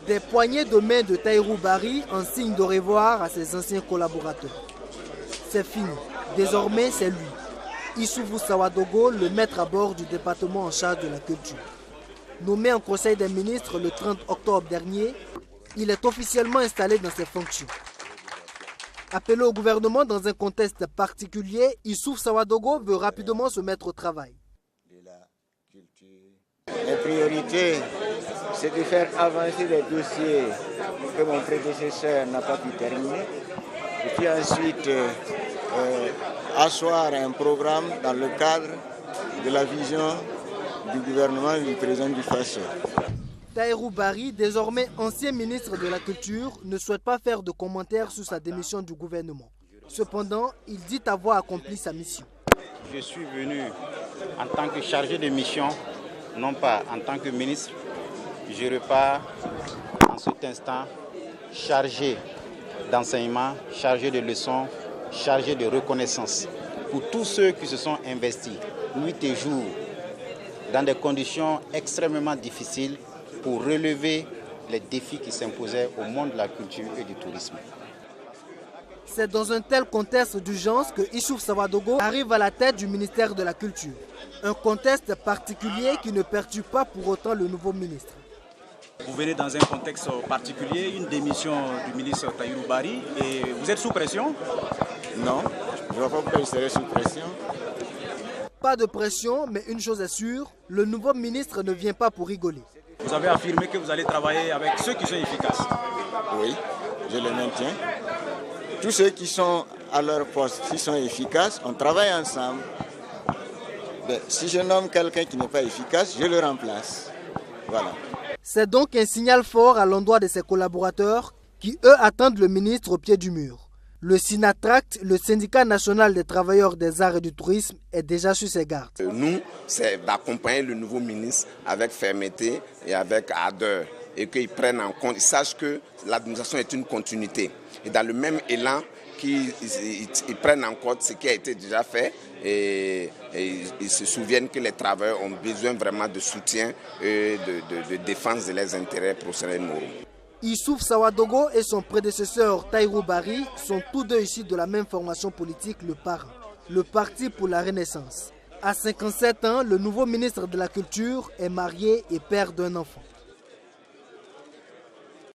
Des poignées de main de Tahirou Barry en signe de revoir à ses anciens collaborateurs. C'est fini. Désormais, c'est lui. Issoufou Sawadogo, le maître à bord du département en charge de la culture. Nommé en Conseil des ministres le 30 octobre dernier, il est officiellement installé dans ses fonctions. Appelé au gouvernement dans un contexte particulier, Issoufou Sawadogo veut rapidement se mettre au travail. La priorité, c'est de faire avancer les dossiers que mon prédécesseur n'a pas pu terminer. Et puis ensuite, asseoir un programme dans le cadre de la vision du gouvernement du président du FASO. Tahirou Barry, désormais ancien ministre de la Culture, ne souhaite pas faire de commentaires sur sa démission du gouvernement. Cependant, il dit avoir accompli sa mission. Je suis venu en tant que chargé de mission, non pas en tant que ministre. Je repars en cet instant chargé d'enseignement, chargé de leçons, chargé de reconnaissance pour tous ceux qui se sont investis nuit et jour dans des conditions extrêmement difficiles pour relever les défis qui s'imposaient au monde de la culture et du tourisme. C'est dans un tel contexte d'urgence que Issoufou Sawadogo arrive à la tête du ministère de la Culture. Un contexte particulier qui ne perturbe pas pour autant le nouveau ministre. Vous venez dans un contexte particulier, une démission du ministre Tahirou Barry, et vous êtes sous pression? Non, je ne vois pas pourquoi je serais sous pression. Pas de pression, mais une chose est sûre, le nouveau ministre ne vient pas pour rigoler. Vous avez affirmé que vous allez travailler avec ceux qui sont efficaces. Oui, je le maintiens. Tous ceux qui sont à leur poste, qui sont efficaces, on travaille ensemble. Mais si je nomme quelqu'un qui n'est pas efficace, je le remplace. Voilà. C'est donc un signal fort à l'endroit de ses collaborateurs qui, eux, attendent le ministre au pied du mur. Le SINATRACT, le syndicat national des travailleurs des arts et du tourisme, est déjà sur ses gardes. Nous, c'est d'accompagner le nouveau ministre avec fermeté et avec ardeur et qu'ils prennent en compte, ils sachent que l'administration est une continuité. Et dans le même élan, qu'ils prennent en compte ce qui a été déjà fait et ils se souviennent que les travailleurs ont besoin vraiment de soutien et de défense de leurs intérêts professionnels et moraux. Issoufou Sawadogo et son prédécesseur Tahirou Barry sont tous deux issus de la même formation politique, le PARA, le Parti pour la Renaissance. À 57 ans, le nouveau ministre de la Culture est marié et père d'un enfant.